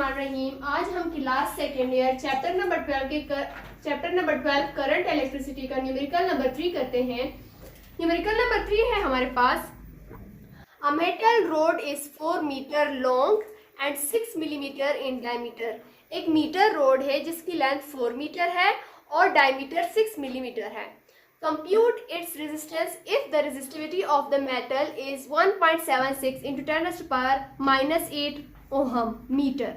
बिस्मिल्लाहिर्रहमानिर्रहीम। आज हम class second year chapter number 12 current electricity का न्यूमेरिकल नंबर 3 करते हैं। न्यूमेरिकल नंबर 3 है हमारे पास, a metal rod is 4 metre long and 6 millimetre in diameter. एक मीटर रोड है जिसकी लेंथ 4 मीटर है और डायमीटर 6 मिलीमीटर है। Compute its resistance if the resistivity of the metal is 1.76 into 10 raised to power minus 8 ohm metre.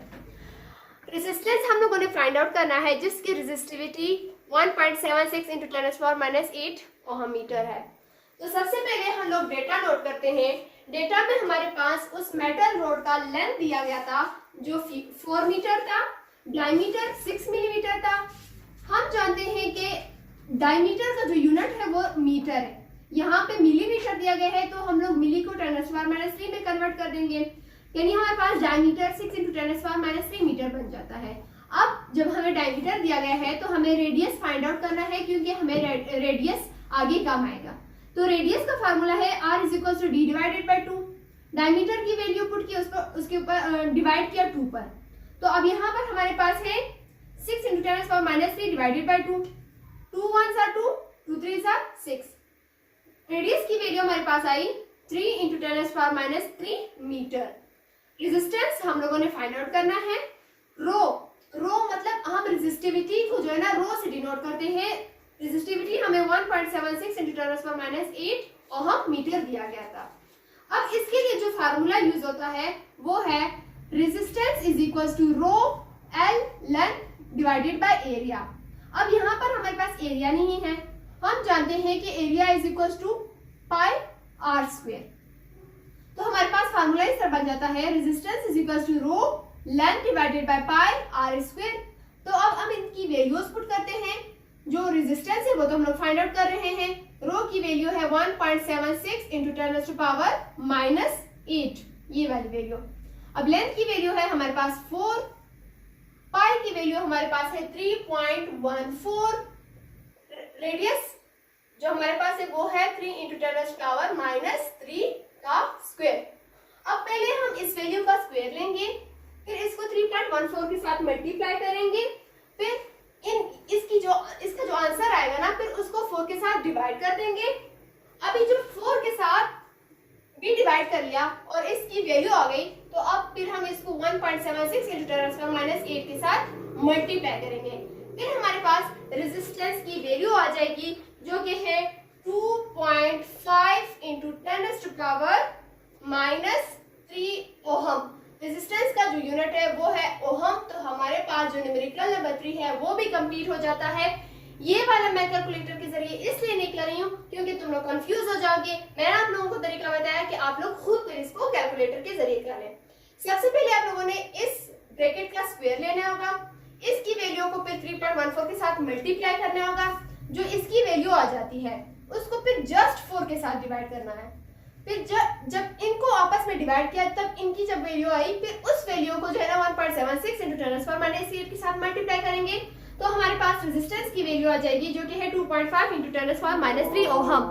Resistance हम लोगों ने find out करना है जिसकी resistivity 1.76 into 10 raised to power minus 8 ohm metre है। तो सबसे पहले हम लोग डेटा नोट करते हैं। डेटा में हमारे पास उस मेटल रोड का लेंथ दिया गया था जो 4 मीटर था, डायमीटर 6 मिलीमीटर था। हम जानते हैं कि डायमीटर का जो यूनिट है वो मीटर है, यहाँ पे मिलीमीटर दिया गया है तो हम लोग मिली को 10 raised to power minus 3 में कन्वर्ट कर देंगे, यानी हमारे पास diameter 6 into 10 raised to power minus 3 metre बन जाता है। अब जब हमें डायमीटर दिया गया है तो हमें रेडियस फाइंड आउट करना है क्योंकि हमें रेडियस आगे काम आएगा। तो रेडियस का फार्मूला है r = d divided by 2। Diameter की वैल्यू पुट की उसके ऊपर डिवाइड किया 2 पर। तो अब यहाँ पर हमारे पास है 6 into 10 raised to power minus 3 divided by 2। 2 1s are 2, 2 3s are 6। Radius की वैल्यू हमारे पास आई 3 into 10 raised to power minus 3 metre. Resistance हम लोगों ने फाइंड आउट करना है। रो मतलब हम रेजिस्टिविटी को जो है ना रो से डिनोट करते हैं। रेजिस्टिविटी हमें 1.76 into 10 raised to power minus 8 ohm metre दिया गया था। अब इसके लिए जो फार्मूला यूज होता है वो है resistance is equal to rho L length divided by area. अब यहाँ पर हमारे पास एरिया नहीं है, हम जानते हैं कि area is equal to pi R square. तो हमारे पास फार्मूला इस तरह बन जाता है, resistance is equal to rho length divided by pi R square. तो अब हम इनकी वैल्यूज पुट करते हैं। जो रेजिस्टेंस है वो तो हम लोग फाइंड आउट कर रहे हैं। रो की वैल्यू है 1.76 into 10 raised to power minus 8, ये वाली वैल्यू। अब लेंथ की वैल्यू है हमारे पास 4, पाई की वैल्यू हमारे पास है 3.14, रेडियस जो हमारे पास है वो है 3 into 10 raised to power minus 3 का स्क्वायर। अब पहले हम इस वैल्यू का स्क्वायर लेंगे, फिर इसको 3.14 के साथ मल्टीप्लाई करेंगे, फिर इसका जो आंसर आएगा ना फिर उसको 4 के साथ डिवाइड कर देंगे। अभी जो 4 के साथ भी डिवाइड कर लिया और इसकी वैल्यू आ गई तो अब फिर हम इसको 1.76 into 10 raised to power minus 8 के साथ मल्टीप्लाई करेंगे। फिर हमारे पास रेजिस्टेंस की वैल्यू आ जाएगी जो कि है 2.5 into 10 raised to power minus 3 ohm. Resistance का जो यूनिट है वो है ओहम। तो हमारे पास जो न्यूमेरिकल नंबर 3 है वो भी कंप्लीट हो जाता है। ये वाला मैं कैलकुलेटर के जरिए इसलिए नहीं कर रही हूँ क्योंकि तुम लोग कंफ्यूज हो जाओगे। मैंने आप लोगों को तरीका बताया कि आप लोग खुद फिर इसको कैलकुलेटर के जरिए कर लें। सबसे पहले आप लोगों ने इस ब्रैकेट का स्क्वायर लेना होगा, इसकी वैल्यू को फिर 3.14 के साथ मल्टीप्लाई करना होगा, जो इसकी वैल्यू आ जाती है उसको फिर जस्ट 4 के साथ डिवाइड करना है। फिर जब इनको आपस में डिवाइड किया तब इनकी जब वैल्यू आई फिर उस वैल्यू को जो है ना 1.76 into 10 raised to power minus 8 के साथ मल्टीप्लाई करेंगे तो हमारे पास रेजिस्टेंस की वैल्यू आ जाएगी जो कि है 2.5 into 10 raised to power minus 3 ohm.